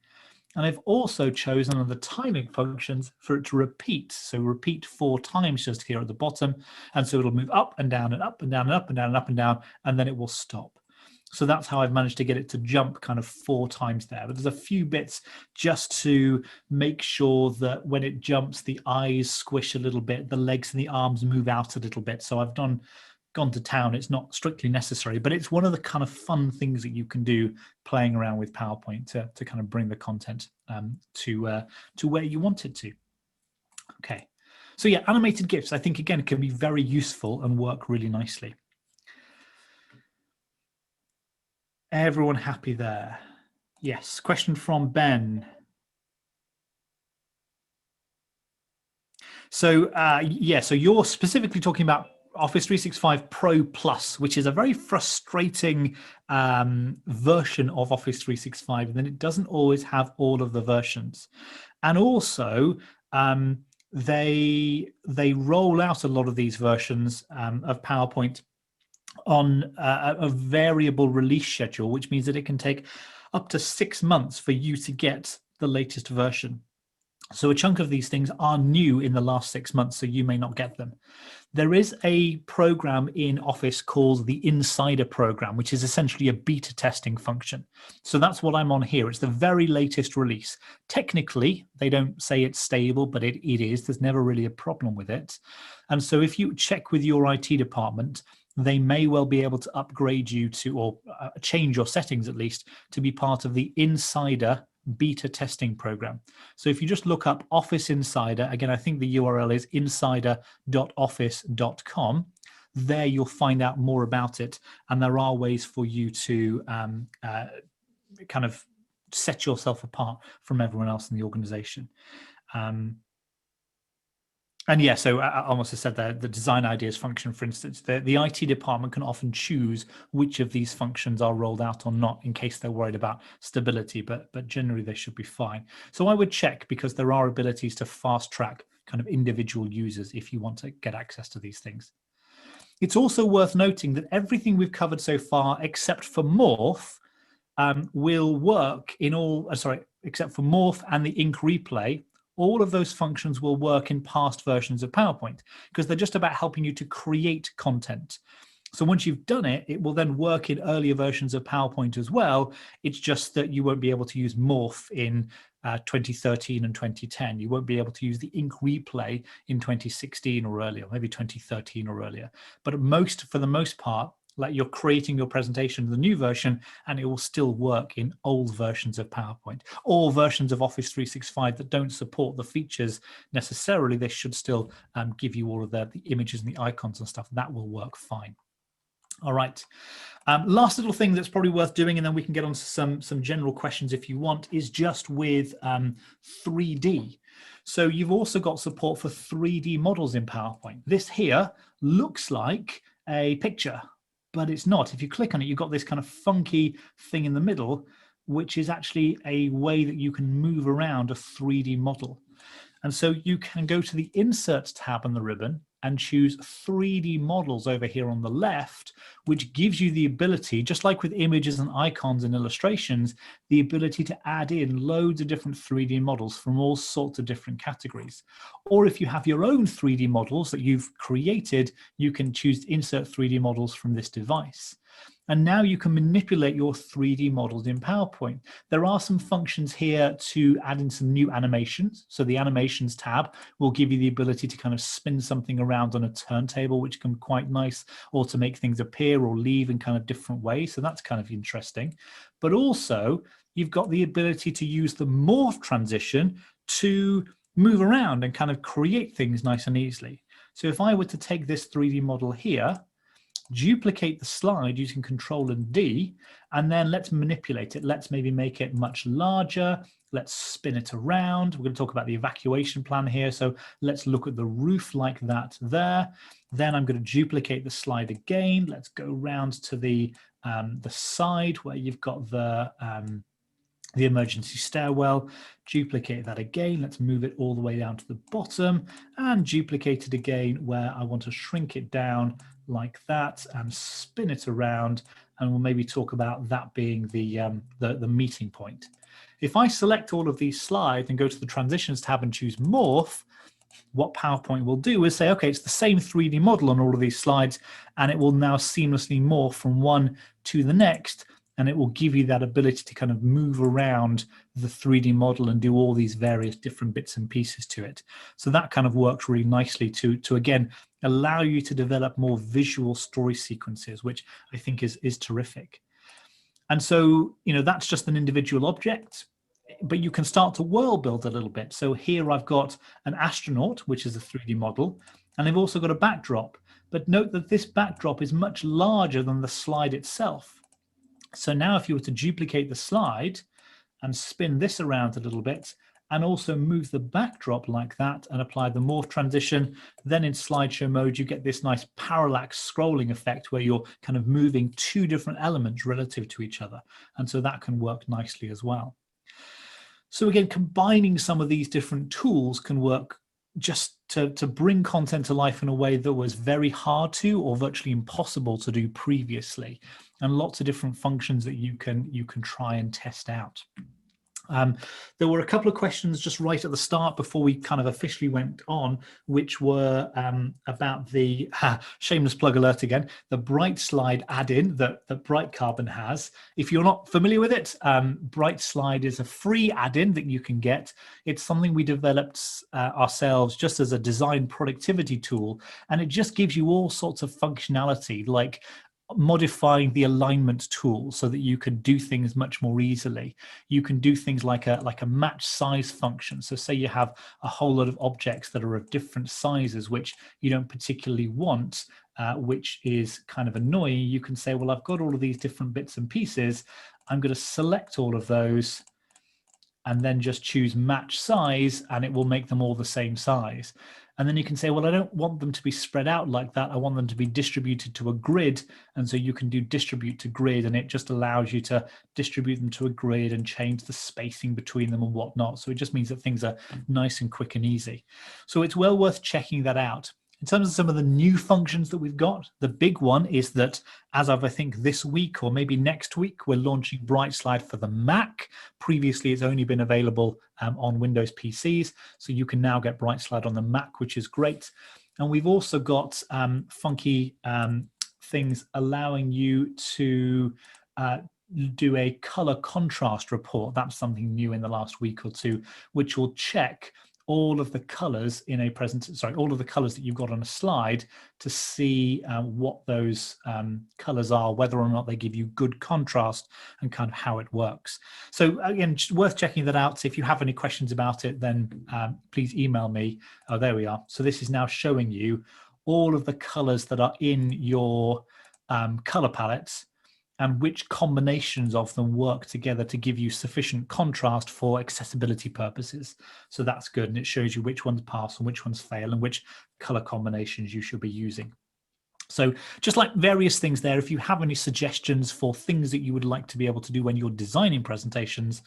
And I've also chosen on the timing functions for it to repeat. So repeat 4 times just here at the bottom. And so it'll move up and down and up and down and up and down and up and down, and then it will stop. So that's how I've managed to get it to jump kind of 4 times there. But there's a few bits just to make sure that when it jumps, the eyes squish a little bit, the legs and the arms move out a little bit. So I've gone to town. It's not strictly necessary, but it's one of the kind of fun things that you can do playing around with PowerPoint to kind of bring the content to where you want it to. Okay, so yeah, animated GIFs, I think, again, can be very useful and work really nicely. Everyone happy there? Yes. Question from Ben. So yeah, so you're specifically talking about Office 365 Pro Plus, which is a very frustrating version of Office 365, and then it doesn't always have all of the versions. And also, they roll out a lot of these versions of PowerPoint on a variable release schedule, which means that it can take up to 6 months for you to get the latest version. So a chunk of these things are new in the last 6 months, so you may not get them. There is a program in Office called the Insider program, which is essentially a beta testing function. So that's what I'm on here. It's the very latest release. Technically, they don't say it's stable, but it is. There's never really a problem with it. And so if you check with your IT department, they may well be able to upgrade you to, or change your settings at least, to be part of the Insider beta testing program. So if you just look up Office Insider, again, I think the URL is insider.office.com. There you'll find out more about it. And there are ways for you to kind of set yourself apart from everyone else in the organization. And yeah, so I almost said that the design ideas function, for instance, the IT department can often choose which of these functions are rolled out or not in case they're worried about stability, but generally they should be fine. So I would check, because there are abilities to fast track kind of individual users if you want to get access to these things. It's also worth noting that everything we've covered so far, except for Morph, will work in all, except for Morph and the ink replay. All of those functions will work in past versions of PowerPoint, because they're just about helping you to create content. So once you've done it, it will then work in earlier versions of PowerPoint as well. It's just that you won't be able to use Morph in 2013 and 2010. You won't be able to use the ink replay in 2016 or earlier, maybe 2013 or earlier. But for the most part, like, you're creating your presentation in the new version, and it will still work in old versions of PowerPoint or versions of Office 365 that don't support the features necessarily. They should still give you all of the images and the icons and stuff. That will work fine. All right. Last little thing that's probably worth doing, and then we can get on to some general questions if you want, is just with 3D. So you've also got support for 3D models in PowerPoint. This here looks like a picture, but it's not. If you click on it, you've got this kind of funky thing in the middle, which is actually a way that you can move around a 3D model. And so you can go to the Insert tab on the ribbon and choose 3D models over here on the left, which gives you the ability, just like with images and icons and illustrations, the ability to add in loads of different 3D models from all sorts of different categories. Or if you have your own 3D models that you've created, you can choose to insert 3D models from this device. And now you can manipulate your 3D models in PowerPoint. There are some functions here to add in some new animations. So the Animations tab will give you the ability to kind of spin something around on a turntable, which can be quite nice, or to make things appear or leave in kind of different ways. So that's kind of interesting. But also, you've got the ability to use the Morph transition to move around and kind of create things nice and easily. So if I were to take this 3D model here, duplicate the slide using Control and D, and then let's manipulate it. Let's maybe make it much larger. Let's spin it around. We're going to talk about the evacuation plan here. So let's look at the roof like that there. Then I'm going to duplicate the slide again. Let's go round to the side where you've got the emergency stairwell. Duplicate that again. Let's move it all the way down to the bottom and duplicate it again where I want to shrink it down like that and spin it around. And we'll maybe talk about that being the meeting point. If I select all of these slides and go to the Transitions tab and choose Morph, what PowerPoint will do is say, okay, it's the same 3D model on all of these slides, and it will now seamlessly morph from one to the next. And it will give you that ability to kind of move around the 3D model and do all these various different bits and pieces to it. So that kind of works really nicely to again, allow you to develop more visual story sequences, which I think is terrific. And so, that's just an individual object, but you can start to world build a little bit. So here I've got an astronaut, which is a 3D model, and I've also got a backdrop. But note that this backdrop is much larger than the slide itself. So now if you were to duplicate the slide and spin this around a little bit and also move the backdrop like that and apply the morph transition. Then in slideshow mode, you get this nice parallax scrolling effect where you're kind of moving two different elements relative to each other. And so that can work nicely as well. So again, combining some of these different tools can work just to bring content to life in a way that was very hard to or virtually impossible to do previously, and lots of different functions that you can try and test out. There were a couple of questions just right at the start before we kind of officially went on, which were about the, shameless plug alert again, the Bright Slide add-in that Bright Carbon has. If you're not familiar with it, Bright Slide is a free add-in that you can get. It's something we developed ourselves just as a design productivity tool, and it just gives you all sorts of functionality, like modifying the alignment tool so that you can do things much more easily. You can do things like a match size function. So say you have a whole lot of objects that are of different sizes, which you don't particularly want, which is kind of annoying. You can say, well, I've got all of these different bits and pieces. I'm going to select all of those and then just choose match size, and it will make them all the same size. And then you can say, well, I don't want them to be spread out like that. I want them to be distributed to a grid. And so you can do distribute to grid, and it just allows you to distribute them to a grid and change the spacing between them and whatnot. So it just means that things are nice and quick and easy. So it's well worth checking that out. In terms of some of the new functions that we've got, the big one is that as of, I think, this week or maybe next week, we're launching Bright Slide for the Mac. Previously, it's only been available on Windows PCs. So you can now get Bright Slide on the Mac, which is great. And we've also got funky things allowing you to do a color contrast report. That's something new in the last week or two, which will check all of the colors in a all of the colors that you've got on a slide to see what those colors are, whether or not they give you good contrast, and kind of how it works. So again, just worth checking that out. So if you have any questions about it, then please email me. Oh, there we are. So this is now showing you all of the colors that are in your color palettes, and which combinations of them work together to give you sufficient contrast for accessibility purposes. So that's good, and it shows you which ones pass and which ones fail and which color combinations you should be using. So just like various things there, if you have any suggestions for things that you would like to be able to do when you're designing presentations,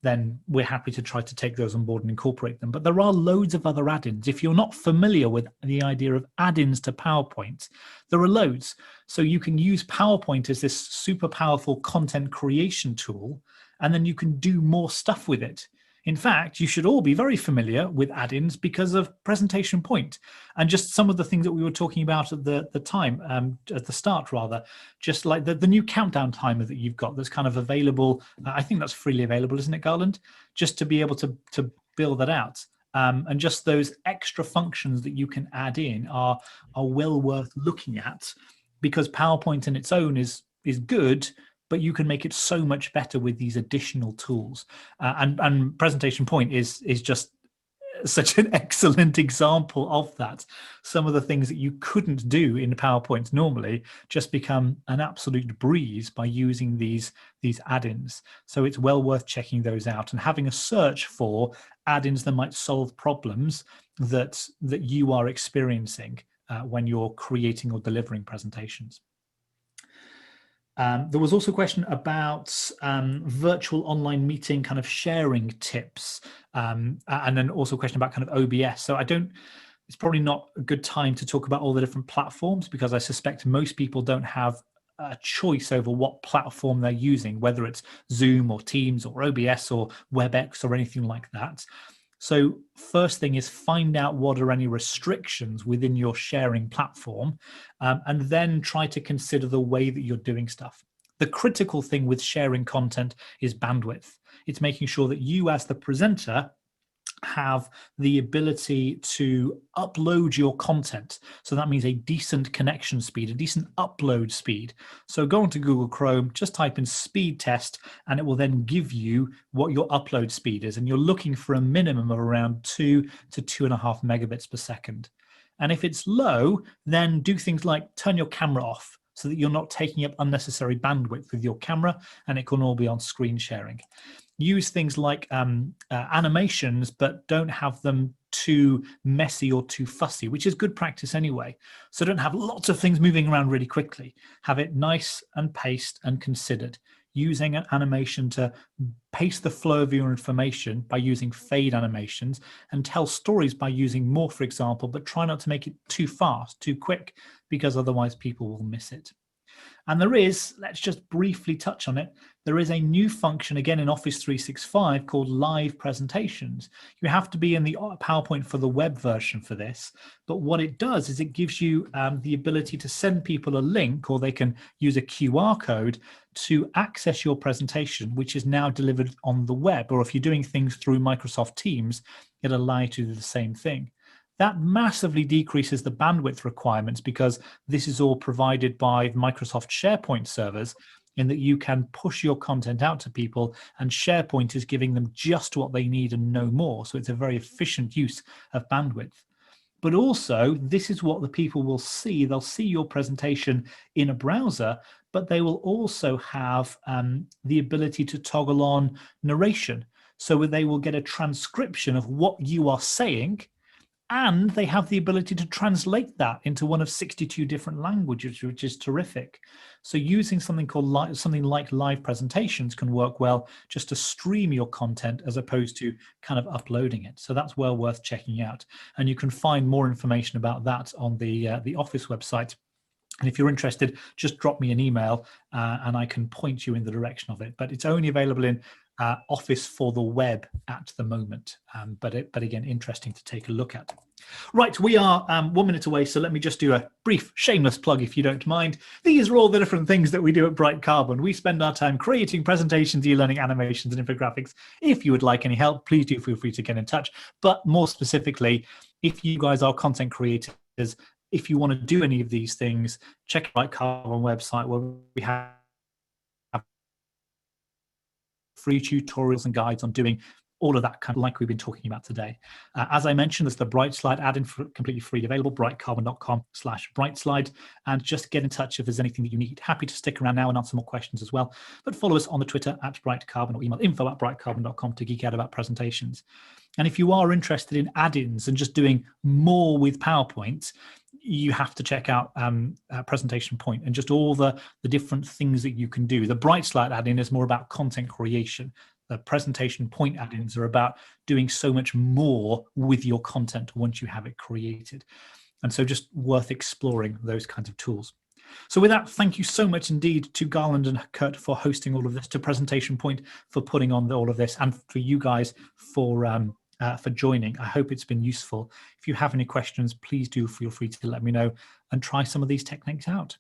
then we're happy to try to take those on board and incorporate them. But there are loads of other add-ins. If you're not familiar with the idea of add-ins to PowerPoint, there are loads. So you can use PowerPoint as this super powerful content creation tool, and then you can do more stuff with it. In fact, you should all be very familiar with add-ins because of PresentationPoint and just some of the things that we were talking about at the time, at the start rather, just like the new countdown timer that you've got that's kind of available. I think that's freely available, isn't it, Garland? Just to be able to build that out. And just those extra functions that you can add in are well worth looking at, because PowerPoint in its own is good, but you can make it so much better with these additional tools. And PresentationPoint is just such an excellent example of that. Some of the things that you couldn't do in PowerPoint normally just become an absolute breeze by using these add-ins. So it's well worth checking those out and having a search for add-ins that might solve problems that you are experiencing when you're creating or delivering presentations. There was also a question about virtual online meeting kind of sharing tips, and then also a question about kind of OBS. So it's probably not a good time to talk about all the different platforms, because I suspect most people don't have a choice over what platform they're using, whether it's Zoom or Teams or OBS or WebEx or anything like that. So first thing is find out what are any restrictions within your sharing platform, and then try to consider the way that you're doing stuff. The critical thing with sharing content is bandwidth. It's making sure that you as the presenter have the ability to upload your content. So that means a decent connection speed, a decent upload speed. So go onto Google Chrome, just type in speed test, and it will then give you what your upload speed is. And you're looking for a minimum of around 2 to 2.5 megabits per second. And if it's low, then do things like turn your camera off so that you're not taking up unnecessary bandwidth with your camera, and it can all be on screen sharing. use things like animations, but don't have them too messy or too fussy, which is good practice anyway. So don't have lots of things moving around really quickly. Have it nice and paced and considered. Using an animation to pace the flow of your information by using fade animations, and tell stories by using Morph, for example, but try not to make it too fast, too quick, because otherwise people will miss it. And there is, let's just briefly touch on it, there is a new function again in Office 365 called live presentations. You have to be in the PowerPoint for the web version for this, but what it does is it gives you the ability to send people a link, or they can use a QR code to access your presentation, which is now delivered on the web, or if you're doing things through Microsoft Teams, it'll allow you to do the same thing. That massively decreases the bandwidth requirements, because this is all provided by Microsoft SharePoint servers, in that you can push your content out to people, and SharePoint is giving them just what they need and no more. So it's a very efficient use of bandwidth. But also, this is what the people will see. They'll see your presentation in a browser, but they will also have the ability to toggle on narration. So they will get a transcription of what you are saying, and they have the ability to translate that into one of 62 different languages, which is terrific. So using something called something like live presentations can work well just to stream your content as opposed to kind of uploading it. So that's well worth checking out. And you can find more information about that on the Office website. And if you're interested, just drop me an email and I can point you in the direction of it. But it's only available in Office for the web at the moment. But again, interesting to take a look at. Right, we are 1 minute away, so let me just do a brief shameless plug, if you don't mind. These are all the different things that we do at Bright Carbon. We spend our time creating presentations, e-learning, animations, and infographics. If you would like any help, please do feel free to get in touch. But more specifically, if you guys are content creators, if you want to do any of these things, check out Bright Carbon website, where we have free tutorials and guides on doing all of that, kind of like we've been talking about today. As I mentioned, there's the Brightslide add-in for completely free available, brightcarbon.com/brightslide, and just get in touch if there's anything that you need. Happy to stick around now and answer more questions as well. But follow us on the Twitter @brightcarbon, or email info@brightcarbon.com to geek out about presentations. And if you are interested in add-ins and just doing more with PowerPoint, you have to check out PresentationPoint and just all the different things that you can do. The Brightslide add-in is more about content creation. The PresentationPoint add-ins are about doing so much more with your content once you have it created. And so just worth exploring those kinds of tools. So with that, thank you so much indeed to Garland and Kurt for hosting all of this, to PresentationPoint for putting on all of this, and for you guys for joining. I hope it's been useful. If you have any questions, please do feel free to let me know and try some of these techniques out.